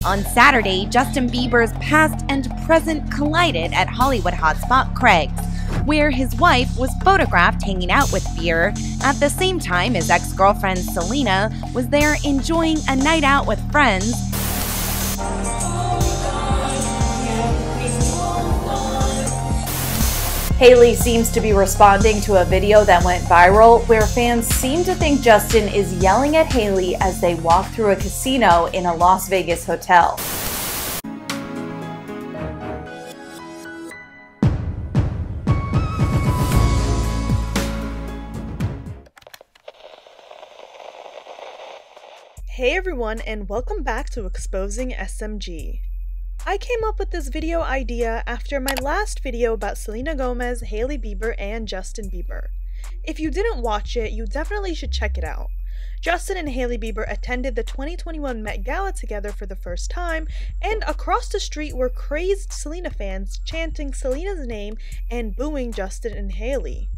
On Saturday, Justin Bieber's past and present collided at Hollywood hotspot Craig's, where his wife was photographed hanging out with Beer. At the same time, his ex-girlfriend Selena was there enjoying a night out with friends. Hailey seems to be responding to a video that went viral where fans seem to think Justin is yelling at Hailey as they walk through a casino in a Las Vegas hotel. Hey everyone, and welcome back to Exposing ESMG. I came up with this video idea after my last video about Selena Gomez, Hailey Bieber, and Justin Bieber. If you didn't watch it, you definitely should check it out. Justin and Hailey Bieber attended the 2021 Met Gala together for the first time, and across the street were crazed Selena fans chanting Selena's name and booing Justin and Hailey.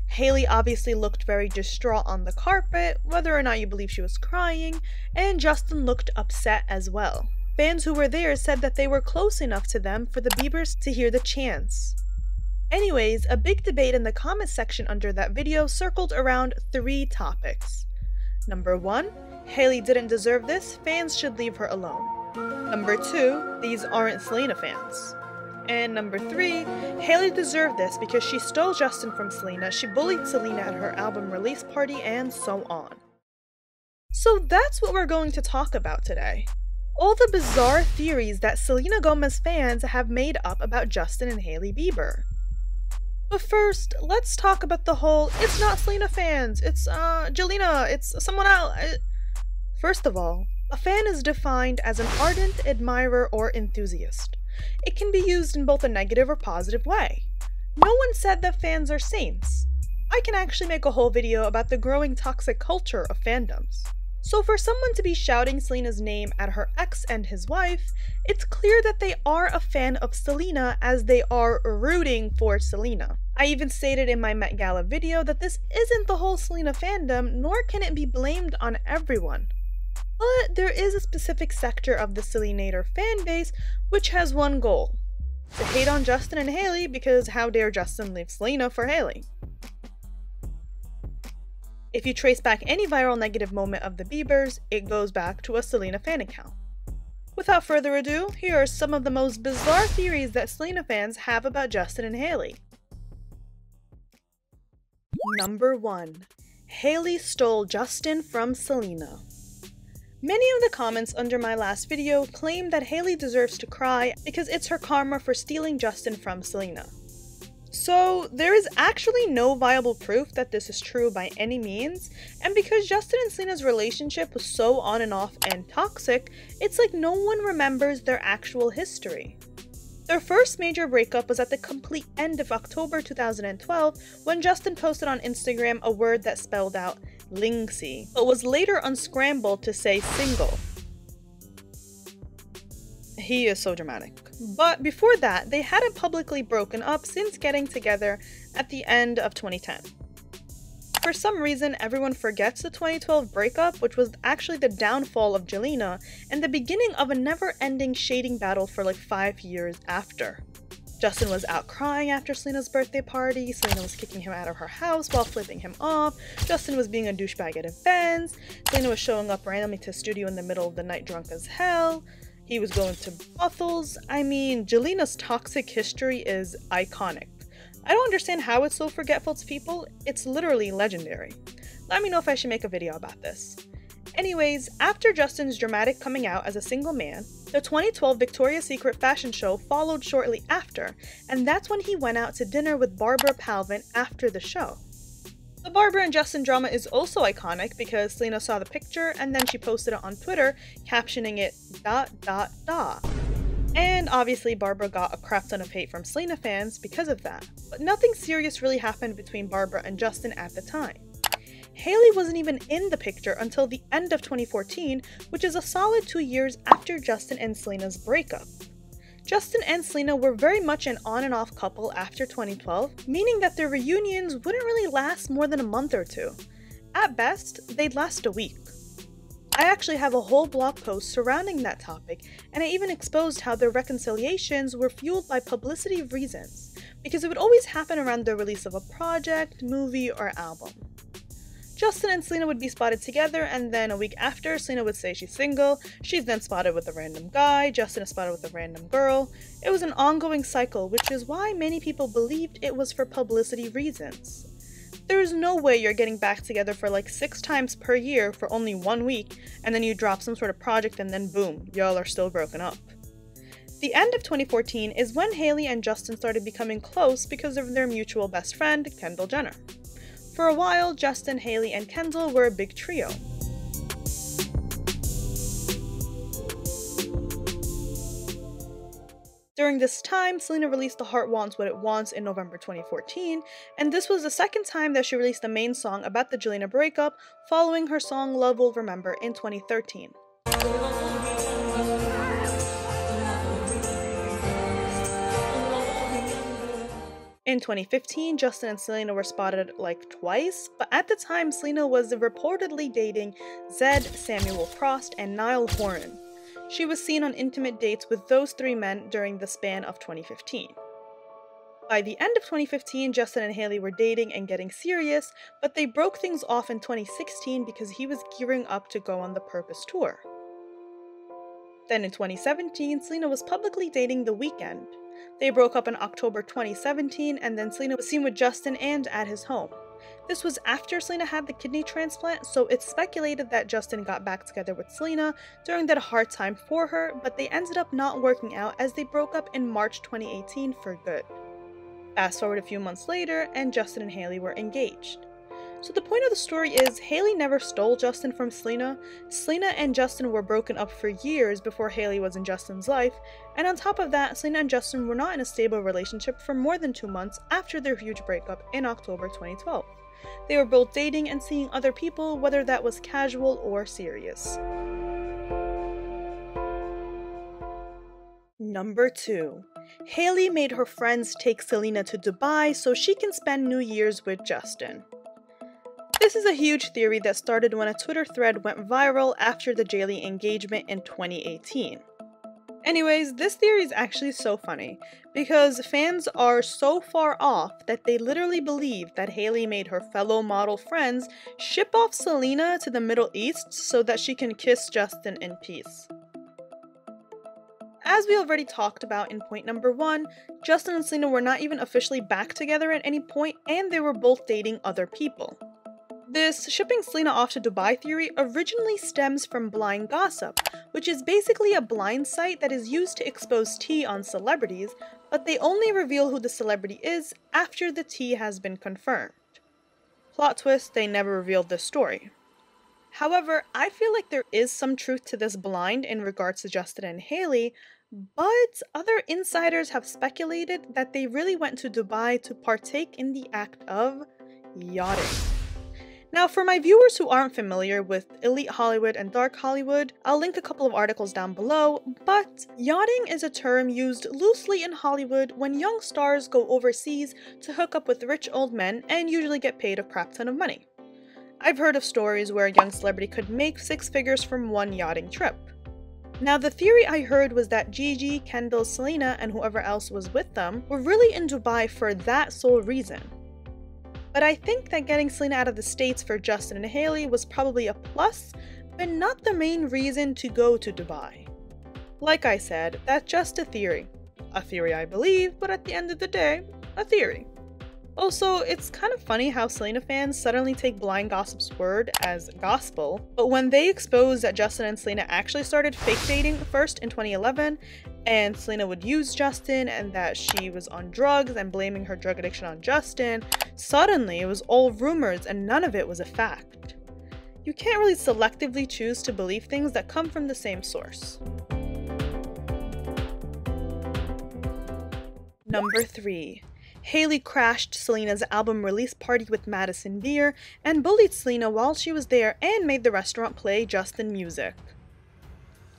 Hailey obviously looked very distraught on the carpet, whether or not you believe she was crying, and Justin looked upset as well. Fans who were there said that they were close enough to them for the Biebers to hear the chants. Anyways, a big debate in the comment section under that video circled around 3 topics. Number 1, Hailey didn't deserve this, fans should leave her alone. Number 2, these aren't Selena fans. And number 3, Hailey deserved this because she stole Justin from Selena, she bullied Selena at her album release party, and so on. So that's what we're going to talk about today. All the bizarre theories that Selena Gomez fans have made up about Justin and Hailey Bieber. But first, let's talk about the whole, it's not Selena fans, it's Jelena, it's someone else. First of all, a fan is defined as an ardent admirer or enthusiast. It can be used in both a negative or positive way. No one said that fans are saints. I can actually make a whole video about the growing toxic culture of fandoms. So for someone to be shouting Selena's name at her ex and his wife, it's clear that they are a fan of Selena as they are rooting for Selena. I even stated in my Met Gala video that this isn't the whole Selena fandom, nor can it be blamed on everyone. But there is a specific sector of the Selenator fan base which has one goal: to hate on Justin and Hailey because how dare Justin leave Selena for Hailey. If you trace back any viral negative moment of the Biebers, it goes back to a Selena fan account. Without further ado, here are some of the most bizarre theories that Selena fans have about Justin and Hailey. Number 1. Hailey stole Justin from Selena. Many of the comments under my last video claim that Hailey deserves to cry because it's her karma for stealing Justin from Selena. So, there is actually no viable proof that this is true by any means, and because Justin and Selena's relationship was so on and off and toxic, it's like no one remembers their actual history. Their first major breakup was at the complete end of October 2012 when Justin posted on Instagram a word that spelled out Lingsy, but was later unscrambled to say single. He is so dramatic. But before that, they hadn't publicly broken up since getting together at the end of 2010. For some reason, everyone forgets the 2012 breakup, which was actually the downfall of Jelena and the beginning of a never-ending shading battle for like 5 years after. Justin was out crying after Selena's birthday party, Selena was kicking him out of her house while flipping him off, Justin was being a douchebag at events, Selena was showing up randomly to the studio in the middle of the night drunk as hell, he was going to brothels. I mean, Jelena's toxic history is iconic. I don't understand how it's so forgetful to people, it's literally legendary. Let me know if I should make a video about this. Anyways, after Justin's dramatic coming out as a single man, the 2012 Victoria's Secret fashion show followed shortly after, and that's when he went out to dinner with Barbara Palvin after the show. The Barbara and Justin drama is also iconic because Selena saw the picture and then she posted it on Twitter, captioning it ... And obviously Barbara got a crap ton of hate from Selena fans because of that, but nothing serious really happened between Barbara and Justin at the time. Hailey wasn't even in the picture until the end of 2014, which is a solid 2 years after Justin and Selena's breakup. Justin and Selena were very much an on and off couple after 2012, meaning that their reunions wouldn't really last more than a month or two. At best, they'd last a week. I actually have a whole blog post surrounding that topic, and I even exposed how their reconciliations were fueled by publicity reasons, because it would always happen around the release of a project, movie, or album. Justin and Selena would be spotted together, and then a week after, Selena would say she's single, she's then spotted with a random guy, Justin is spotted with a random girl. It was an ongoing cycle, which is why many people believed it was for publicity reasons. There is no way you're getting back together for like 6 times per year for only 1 week, and then you drop some sort of project and then boom, y'all are still broken up. The end of 2014 is when Hailey and Justin started becoming close because of their mutual best friend, Kendall Jenner. For a while, Justin, Hailey, and Kendall were a big trio. During this time, Selena released The Heart Wants What It Wants in November 2014, and this was the second time that she released a main song about the Jelena breakup, following her song Love Will Remember in 2013. In 2015, Justin and Selena were spotted like twice, but at the time, Selena was reportedly dating Zed, Samuel Frost, and Niall Horan. She was seen on intimate dates with those 3 men during the span of 2015. By the end of 2015, Justin and Hailey were dating and getting serious, but they broke things off in 2016 because he was gearing up to go on the Purpose tour. Then in 2017, Selena was publicly dating The Weeknd. They broke up in October 2017, and then Selena was seen with Justin and at his home. This was after Selena had the kidney transplant, so it's speculated that Justin got back together with Selena during that hard time for her, but they ended up not working out as they broke up in March 2018 for good. Fast forward a few months later, and Justin and Hailey were engaged. So the point of the story is, Hailey never stole Justin from Selena. Selena and Justin were broken up for years before Hailey was in Justin's life, and on top of that, Selena and Justin were not in a stable relationship for more than 2 months after their huge breakup in October 2012. They were both dating and seeing other people, whether that was casual or serious. Number 2. Hailey made her friends take Selena to Dubai so she can spend New Year's with Justin. This is a huge theory that started when a Twitter thread went viral after the Jailey engagement in 2018. Anyways, this theory is actually so funny, because fans are so far off that they literally believe that Hailey made her fellow model friends ship off Selena to the Middle East so that she can kiss Justin in peace. As we already talked about in point number 1, Justin and Selena were not even officially back together at any point, and they were both dating other people. This shipping Selena off to Dubai theory originally stems from blind gossip, which is basically a blind site that is used to expose tea on celebrities, but they only reveal who the celebrity is after the tea has been confirmed. Plot twist, they never revealed this story. However, I feel like there is some truth to this blind in regards to Justin and Hailey, but other insiders have speculated that they really went to Dubai to partake in the act of yachting. Now, for my viewers who aren't familiar with elite Hollywood and dark Hollywood, I'll link a couple of articles down below, but yachting is a term used loosely in Hollywood when young stars go overseas to hook up with rich old men and usually get paid a crap ton of money. I've heard of stories where a young celebrity could make 6 figures from one yachting trip. Now, the theory I heard was that Gigi, Kendall, Selena, and whoever else was with them were really in Dubai for that sole reason. But I think that getting Selena out of the States for Justin and Hailey was probably a plus, but not the main reason to go to Dubai. Like I said, that's just a theory. A theory I believe, but at the end of the day, a theory. Also, it's kind of funny how Selena fans suddenly take blind gossip's word as gospel, but when they exposed that Justin and Selena actually started fake dating first in 2011, and Selena would use Justin and that she was on drugs and blaming her drug addiction on Justin, suddenly it was all rumors and none of it was a fact. You can't really selectively choose to believe things that come from the same source. Number 3. Hailey crashed Selena's album release party with Madison Beer and bullied Selena while she was there and made the restaurant play Justin music.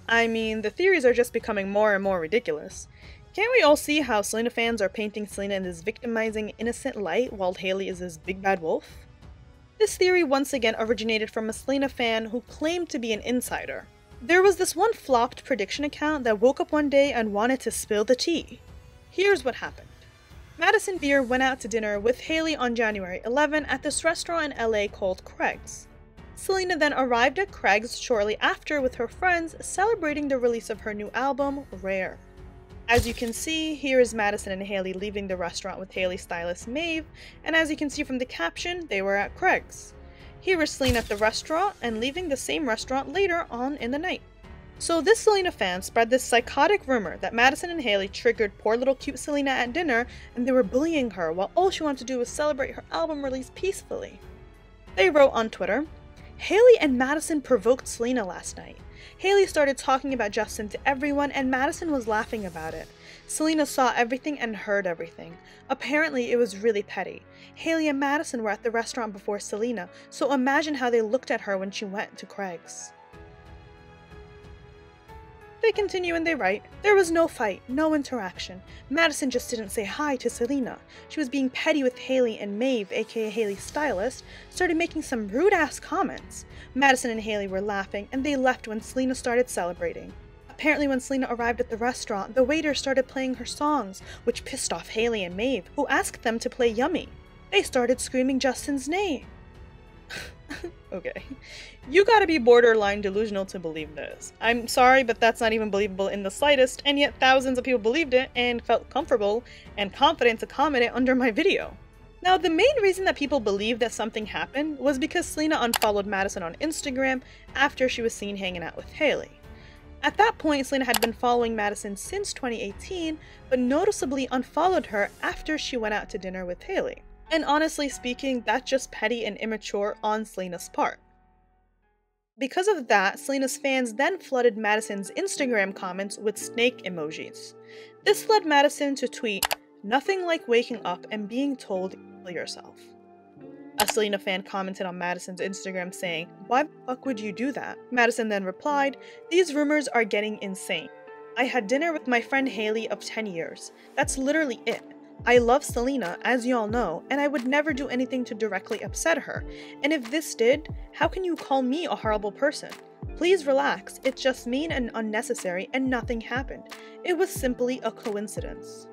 I mean, the theories are just becoming more and more ridiculous. Can't we all see how Selena fans are painting Selena in this victimizing, innocent light while Hailey is this big bad wolf? This theory once again originated from a Selena fan who claimed to be an insider. There was this one flopped prediction account that woke up one day and wanted to spill the tea. Here's what happened. Madison Beer went out to dinner with Hailey on January 11 at this restaurant in LA called Craig's. Selena then arrived at Craig's shortly after with her friends celebrating the release of her new album, Rare. As you can see, here is Madison and Hailey leaving the restaurant with Hailey's stylist Maeve, and as you can see from the caption, they were at Craig's. Here is Selena at the restaurant and leaving the same restaurant later on in the night. So this Selena fan spread this psychotic rumor that Madison and Hailey triggered poor little cute Selena at dinner and they were bullying her while all she wanted to do was celebrate her album release peacefully. They wrote on Twitter, "Hailey and Madison provoked Selena last night. Hailey started talking about Justin to everyone and Madison was laughing about it. Selena saw everything and heard everything. Apparently it was really petty. Hailey and Madison were at the restaurant before Selena, so imagine how they looked at her when she went to Craig's." They continue and they write, "There was no fight, no interaction. Madison just didn't say hi to Selena. She was being petty with Hailey and Maeve, aka Hailey's stylist, started making some rude-ass comments. Madison and Hailey were laughing and they left when Selena started celebrating. Apparently when Selena arrived at the restaurant, the waiter started playing her songs, which pissed off Hailey and Maeve, who asked them to play Yummy. They started screaming Justin's name." Okay. You gotta be borderline delusional to believe this. I'm sorry, but that's not even believable in the slightest, and yet thousands of people believed it and felt comfortable and confident to comment it under my video. Now, the main reason that people believed that something happened was because Selena unfollowed Madison on Instagram after she was seen hanging out with Hailey. At that point, Selena had been following Madison since 2018, but noticeably unfollowed her after she went out to dinner with Hailey. And honestly speaking, that's just petty and immature on Selena's part. Because of that, Selena's fans then flooded Madison's Instagram comments with snake emojis. This led Madison to tweet, "Nothing like waking up and being told kill yourself." A Selena fan commented on Madison's Instagram saying, "Why the fuck would you do that?" Madison then replied, "These rumors are getting insane. I had dinner with my friend Hailey of 10 years. That's literally it. I love Selena, as y'all know, and I would never do anything to directly upset her. And if this did, how can you call me a horrible person? Please relax, it's just mean and unnecessary and nothing happened. It was simply a coincidence."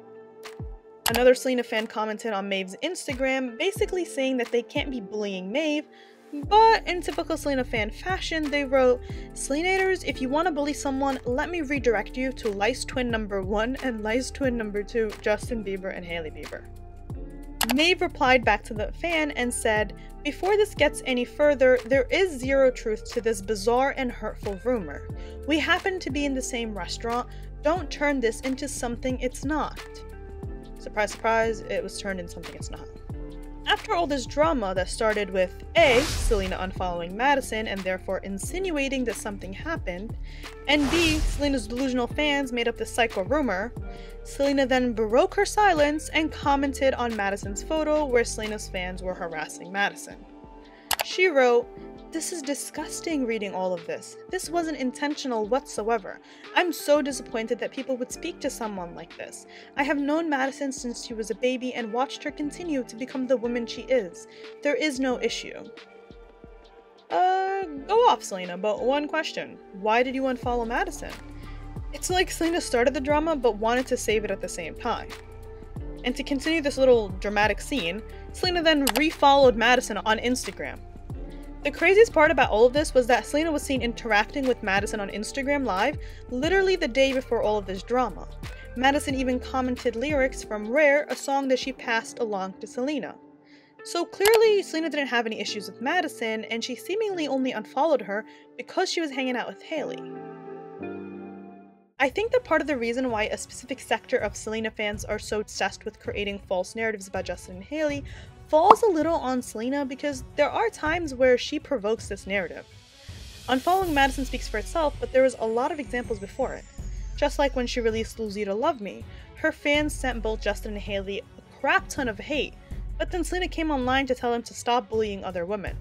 Another Selena fan commented on Maeve's Instagram, basically saying that they can't be bullying Maeve, but in typical Selena fan fashion, they wrote, "Selenators, if you want to bully someone, let me redirect you to lice twin number 1 and lice twin number 2, Justin Bieber and Hailey Bieber." Maeve replied back to the fan and said, "Before this gets any further, there is zero truth to this bizarre and hurtful rumor. We happen to be in the same restaurant. Don't turn this into something it's not." Surprise, surprise, it was turned into something it's not. After all this drama that started with A, Selena unfollowing Madison and therefore insinuating that something happened, and B, Selena's delusional fans made up this psycho rumor, Selena then broke her silence and commented on Madison's photo where Selena's fans were harassing Madison. She wrote, "This is disgusting reading all of this. This wasn't intentional whatsoever. I'm so disappointed that people would speak to someone like this. I have known Madison since she was a baby and watched her continue to become the woman she is. There is no issue." Go off, Selena, but one question. Why did you unfollow Madison? It's like Selena started the drama but wanted to save it at the same time. And to continue this little dramatic scene, Selena then refollowed Madison on Instagram. The craziest part about all of this was that Selena was seen interacting with Madison on Instagram Live literally the day before all of this drama. Madison even commented lyrics from Rare, a song that she passed along to Selena. So clearly, Selena didn't have any issues with Madison, and she seemingly only unfollowed her because she was hanging out with Hailey. I think that part of the reason why a specific sector of Selena fans are so obsessed with creating false narratives about Justin and Hailey falls a little on Selena because there are times where she provokes this narrative. Unfollowing Madison speaks for itself, but there was a lot of examples before it. Just like when she released Lose You to Love Me, her fans sent both Justin and Hailey a crap ton of hate, but then Selena came online to tell them to stop bullying other women.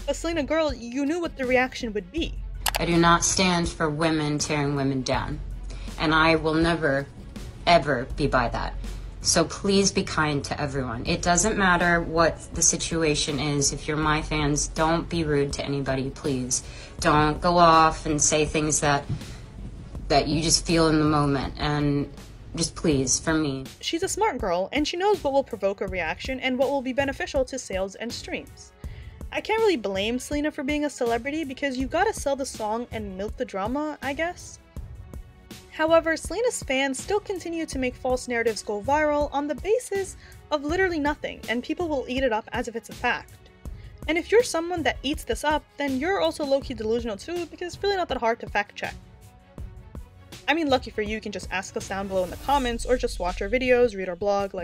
But Selena girl, you knew what the reaction would be. I do not stand for women tearing women down, and I will never, ever be by that. So please be kind to everyone. It doesn't matter what the situation is. If you're my fans, don't be rude to anybody, please. Don't go off and say things that you just feel in the moment. And just please, for me. She's a smart girl, and she knows what will provoke a reaction and what will be beneficial to sales and streams. I can't really blame Selena for being a celebrity because you gotta sell the song and milk the drama, I guess. However, Selena's fans still continue to make false narratives go viral on the basis of literally nothing, and people will eat it up as if it's a fact. And if you're someone that eats this up, then you're also low-key delusional too, because it's really not that hard to fact check. I mean, lucky for you can just ask us down below in the comments, or just watch our videos, read our blog,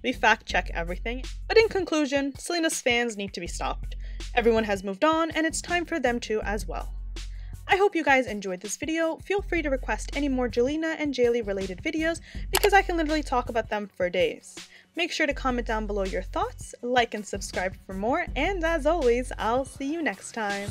we fact check everything. But in conclusion, Selena's fans need to be stopped. Everyone has moved on, and it's time for them to as well. I hope you guys enjoyed this video. Feel free to request any more Jelena and Jailey related videos because I can literally talk about them for days. Make sure to comment down below your thoughts, like and subscribe for more, and as always, I'll see you next time.